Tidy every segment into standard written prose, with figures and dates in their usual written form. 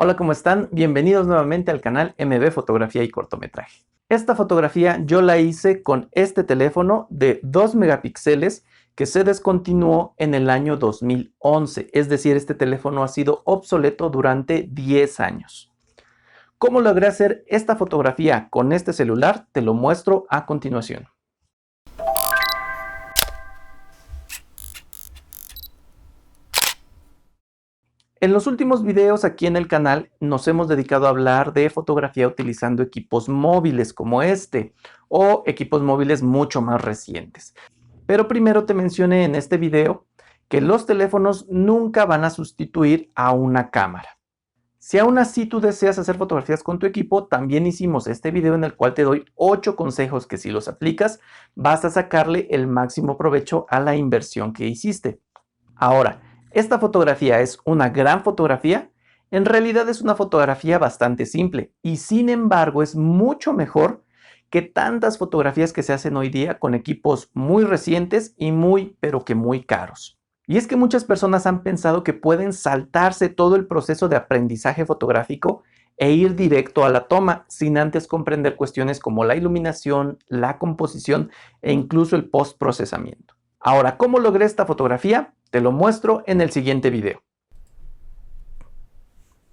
Hola, ¿cómo están? Bienvenidos nuevamente al canal MB Fotografía y Cortometraje. Esta fotografía yo la hice con este teléfono de 2 megapíxeles que se descontinuó en el año 2011, es decir, este teléfono ha sido obsoleto durante 10 años. ¿Cómo logré hacer esta fotografía con este celular? Te lo muestro a continuación. En los últimos videos aquí en el canal nos hemos dedicado a hablar de fotografía utilizando equipos móviles como este o equipos móviles mucho más recientes. Pero primero te mencioné en este video que los teléfonos nunca van a sustituir a una cámara. Si aún así tú deseas hacer fotografías con tu equipo, también hicimos este video en el cual te doy 8 consejos que si los aplicas vas a sacarle el máximo provecho a la inversión que hiciste. Ahora, ¿esta fotografía es una gran fotografía? En realidad es una fotografía bastante simple y sin embargo es mucho mejor que tantas fotografías que se hacen hoy día con equipos muy recientes y pero que muy caros. Y es que muchas personas han pensado que pueden saltarse todo el proceso de aprendizaje fotográfico e ir directo a la toma sin antes comprender cuestiones como la iluminación, la composición e incluso el postprocesamiento. Ahora, ¿cómo logré esta fotografía? Te lo muestro en el siguiente video.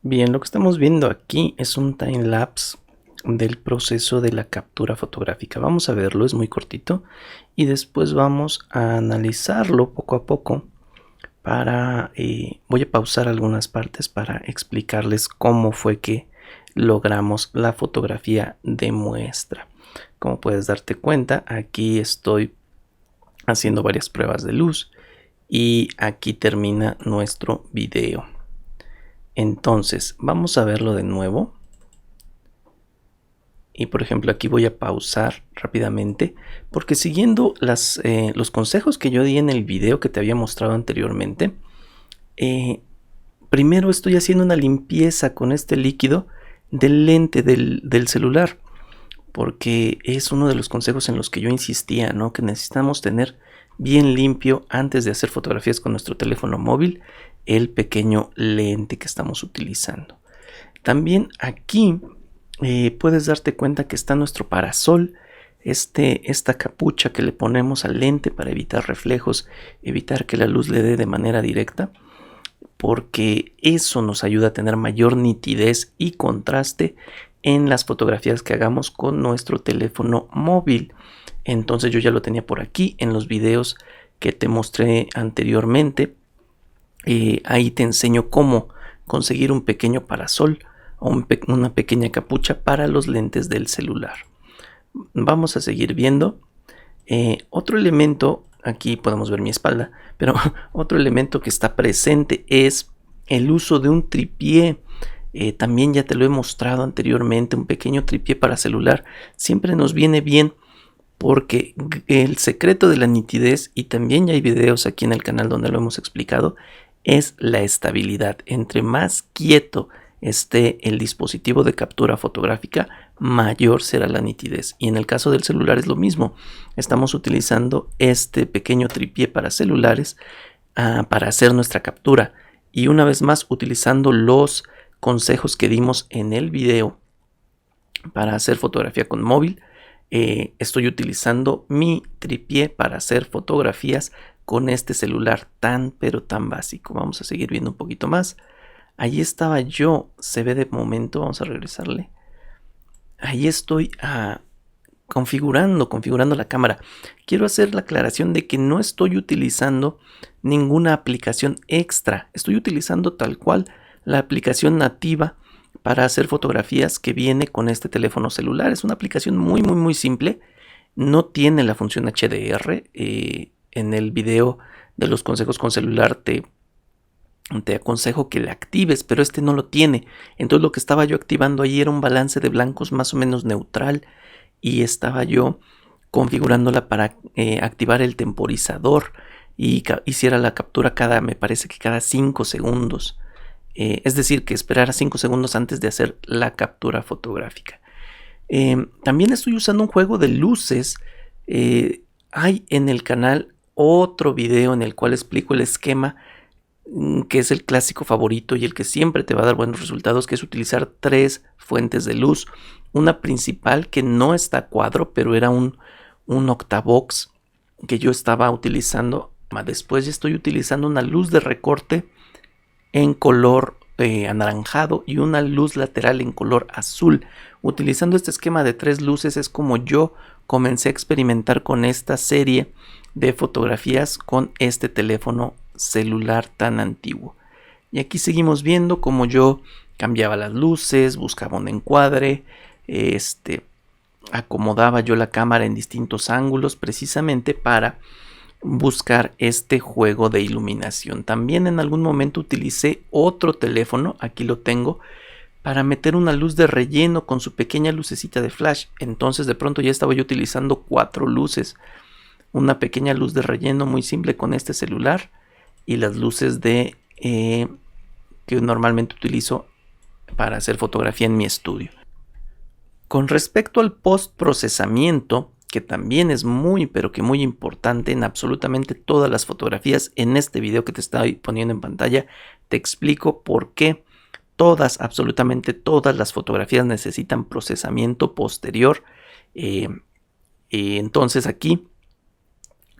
Bien, lo que estamos viendo aquí es un timelapse del proceso de la captura fotográfica. Vamos a verlo, es muy cortito y después vamos a analizarlo poco a poco voy a pausar algunas partes para explicarles cómo fue que logramos la fotografía de muestra. Como puedes darte cuenta, aquí estoy haciendo varias pruebas de luz y aquí termina nuestro video. Entonces vamos a verlo de nuevo y por ejemplo aquí voy a pausar rápidamente porque siguiendo los consejos que yo di en el video que te había mostrado anteriormente, primero estoy haciendo una limpieza con este líquido del lente del celular, porque es uno de los consejos en los que yo insistía, ¿no? Que necesitamos tener bien limpio antes de hacer fotografías con nuestro teléfono móvil el pequeño lente que estamos utilizando. También aquí puedes darte cuenta que está nuestro parasol, esta capucha que le ponemos al lente para evitar reflejos, evitar que la luz le dé de manera directa, porque eso nos ayuda a tener mayor nitidez y contraste en las fotografías que hagamos con nuestro teléfono móvil. Entonces yo ya lo tenía por aquí en los videos que te mostré anteriormente. Ahí te enseño cómo conseguir un pequeño parasol o una pequeña capucha para los lentes del celular. Vamos a seguir viendo. Otro elemento, aquí podemos ver mi espalda, pero otro elemento que está presente es el uso de un tripié. También ya te lo he mostrado anteriormente, un pequeño tripié para celular siempre nos viene bien, porque el secreto de la nitidez, y también ya hay videos aquí en el canal donde lo hemos explicado, es la estabilidad. Entre más quieto esté el dispositivo de captura fotográfica, mayor será la nitidez. Y en el caso del celular es lo mismo. Estamos utilizando este pequeño tripié para celulares para hacer nuestra captura. Y una vez más, utilizando los consejos que dimos en el video para hacer fotografía con móvil, estoy utilizando mi tripié para hacer fotografías con este celular pero tan básico. Vamos a seguir viendo un poquito más. Ahí estaba yo, se ve de momento, vamos a regresarle. Ahí estoy configurando la cámara. Quiero hacer la aclaración de que no estoy utilizando ninguna aplicación extra. Estoy utilizando tal cual la aplicación nativa para hacer fotografías que viene con este teléfono celular. Es una aplicación muy simple. No tiene la función HDR. En el video de los consejos con celular te aconsejo que la actives, pero este no lo tiene. Entonces lo que estaba yo activando ahí era un balance de blancos más o menos neutral y estaba yo configurándola para activar el temporizador y hiciera la captura me parece que cada 5 segundos. Es decir, que esperara 5 segundos antes de hacer la captura fotográfica. También estoy usando un juego de luces. Hay en el canal otro video en el cual explico el esquema que es el clásico favorito y el que siempre te va a dar buenos resultados, que es utilizar 3 fuentes de luz. Una principal que no está a cuadro, pero era un octavox que yo estaba utilizando. Después ya estoy utilizando una luz de recorte en color anaranjado y una luz lateral en color azul. Utilizando este esquema de 3 luces es como yo comencé a experimentar con esta serie de fotografías con este teléfono celular tan antiguo. Y aquí seguimos viendo cómo yo cambiaba las luces, buscaba un encuadre, acomodaba yo la cámara en distintos ángulos precisamente para buscar este juego de iluminación. También en algún momento utilicé otro teléfono, aquí lo tengo, para meter una luz de relleno con su pequeña lucecita de flash. Entonces de pronto ya estaba yo utilizando 4 luces, una pequeña luz de relleno muy simple con este celular y las luces de que normalmente utilizo para hacer fotografía en mi estudio. Con respecto al postprocesamiento, que también es muy pero que muy importante en absolutamente todas las fotografías, en este video que te estoy poniendo en pantalla te explico por qué absolutamente todas las fotografías necesitan procesamiento posterior. Entonces aquí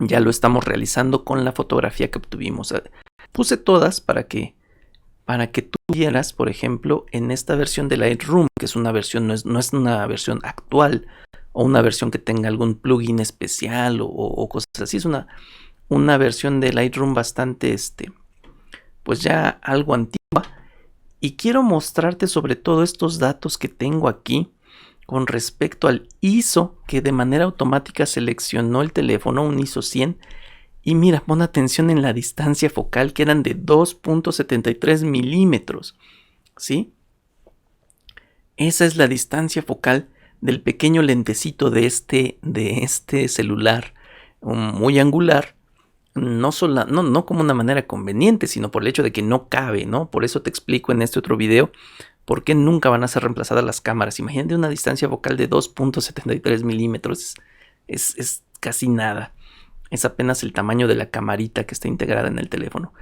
ya lo estamos realizando con la fotografía que obtuvimos. Puse todas para que tú vieras, por ejemplo, en esta versión de Lightroom, que es una versión, no es una versión actual o una versión que tenga algún plugin especial o cosas así. Es una versión de Lightroom bastante, pues ya algo antigua. Y quiero mostrarte sobre todo estos datos que tengo aquí con respecto al ISO que de manera automática seleccionó el teléfono, un ISO 100. Y mira, pon atención en la distancia focal que eran de 2.73 milímetros, ¿sí? Esa es la distancia focal del pequeño lentecito de este celular muy angular. No como una manera conveniente, sino por el hecho de que no cabe, ¿no? Por eso te explico en este otro video por qué nunca van a ser reemplazadas las cámaras. Imagínate una distancia focal de 2.73 milímetros, es casi nada. Es apenas el tamaño de la camarita que está integrada en el teléfono.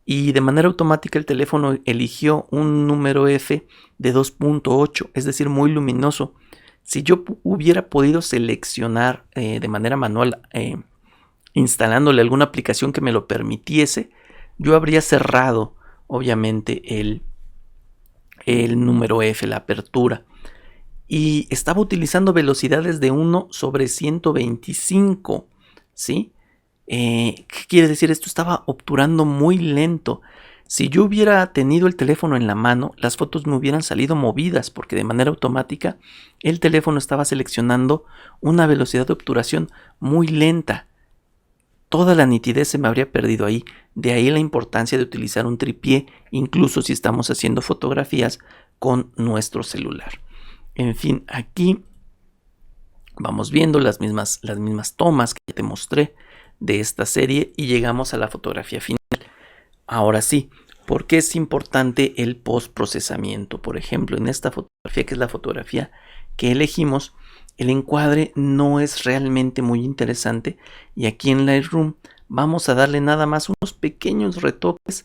Y de manera automática el teléfono eligió un número F de 2.8, es decir, muy luminoso. Si yo hubiera podido seleccionar de manera manual, instalándole alguna aplicación que me lo permitiese, yo habría cerrado, obviamente, el número F, la apertura. Y estaba utilizando velocidades de 1/125, ¿sí? ¿Qué quiere decir esto? Estaba obturando muy lento. Si yo hubiera tenido el teléfono en la mano, las fotos me hubieran salido movidas porque de manera automática el teléfono estaba seleccionando una velocidad de obturación muy lenta. Toda la nitidez se me habría perdido ahí. De ahí la importancia de utilizar un tripié, incluso si estamos haciendo fotografías con nuestro celular. En fin, aquí vamos viendo las mismas tomas que te mostré de esta serie y llegamos a la fotografía final. Ahora sí, ¿por qué es importante el postprocesamiento? Por ejemplo, en esta fotografía, que es la fotografía que elegimos, el encuadre no es realmente muy interesante y aquí en Lightroom vamos a darle nada más unos pequeños retoques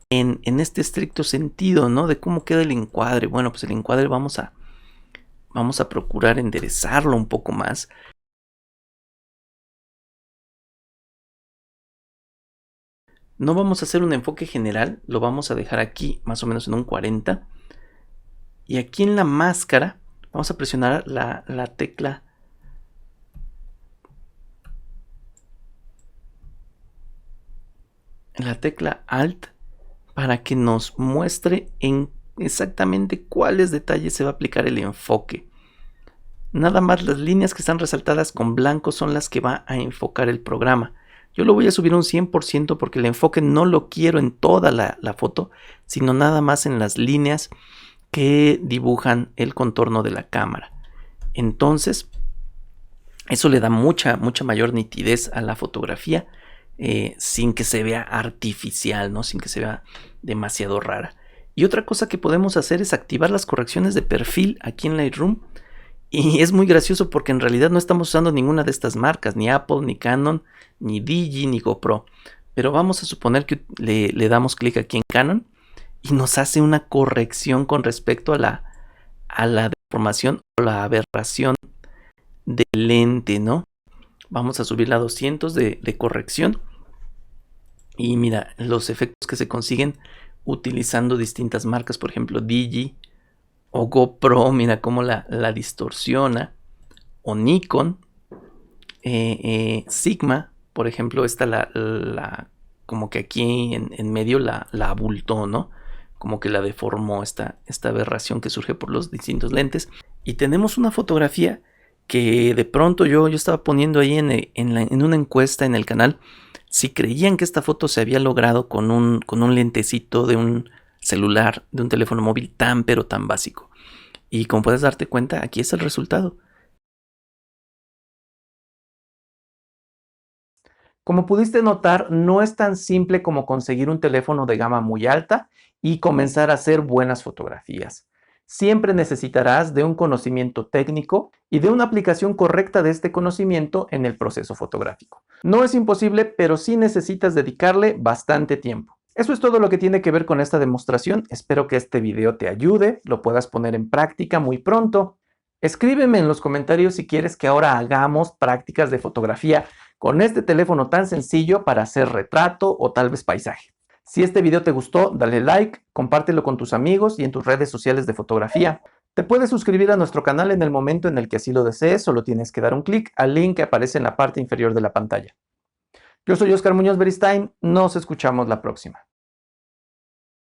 en este estricto sentido, ¿no? De cómo queda el encuadre. Bueno, pues el encuadre vamos a procurar enderezarlo un poco más. No vamos a hacer un enfoque general, lo vamos a dejar aquí más o menos en un 40. Y aquí en la máscara vamos a presionar la tecla Alt para que nos muestre en exactamente cuáles detalles se va a aplicar el enfoque. Nada más las líneas que están resaltadas con blanco son las que va a enfocar el programa. Yo lo voy a subir un 100% porque el enfoque no lo quiero en toda la foto, sino nada más en las líneas que dibujan el contorno de la cámara. Entonces, eso le da mucha mayor nitidez a la fotografía sin que se vea artificial, ¿no? Sin que se vea demasiado rara. Y otra cosa que podemos hacer es activar las correcciones de perfil aquí en Lightroom. Y es muy gracioso porque en realidad no estamos usando ninguna de estas marcas, ni Apple, ni Canon, ni Digi, ni GoPro. Pero vamos a suponer que le damos clic aquí en Canon y nos hace una corrección con respecto a la deformación o la aberración del lente, ¿no? Vamos a subirla a 200 de corrección. Y mira, los efectos que se consiguen utilizando distintas marcas, por ejemplo, Digi o GoPro, mira cómo la distorsiona. O Nikon, Sigma, por ejemplo, esta como que aquí en medio la abultó, ¿no? Como que la deformó esta aberración que surge por los distintos lentes. Y tenemos una fotografía que de pronto yo estaba poniendo ahí en una encuesta en el canal si creían que esta foto se había logrado con un lentecito de un celular, de un teléfono móvil tan pero tan básico. Y como puedes darte cuenta, aquí es el resultado. Como pudiste notar, no es tan simple como conseguir un teléfono de gama muy alta y comenzar a hacer buenas fotografías. Siempre necesitarás de un conocimiento técnico y de una aplicación correcta de este conocimiento en el proceso fotográfico. No es imposible, pero sí necesitas dedicarle bastante tiempo. Eso es todo lo que tiene que ver con esta demostración. Espero que este video te ayude, lo puedas poner en práctica muy pronto. Escríbeme en los comentarios si quieres que ahora hagamos prácticas de fotografía con este teléfono tan sencillo para hacer retrato o tal vez paisaje. Si este video te gustó, dale like, compártelo con tus amigos y en tus redes sociales de fotografía. Te puedes suscribir a nuestro canal en el momento en el que así lo desees, solo tienes que dar un clic al link que aparece en la parte inferior de la pantalla. Yo soy Oscar Muñoz Beristain, nos escuchamos la próxima.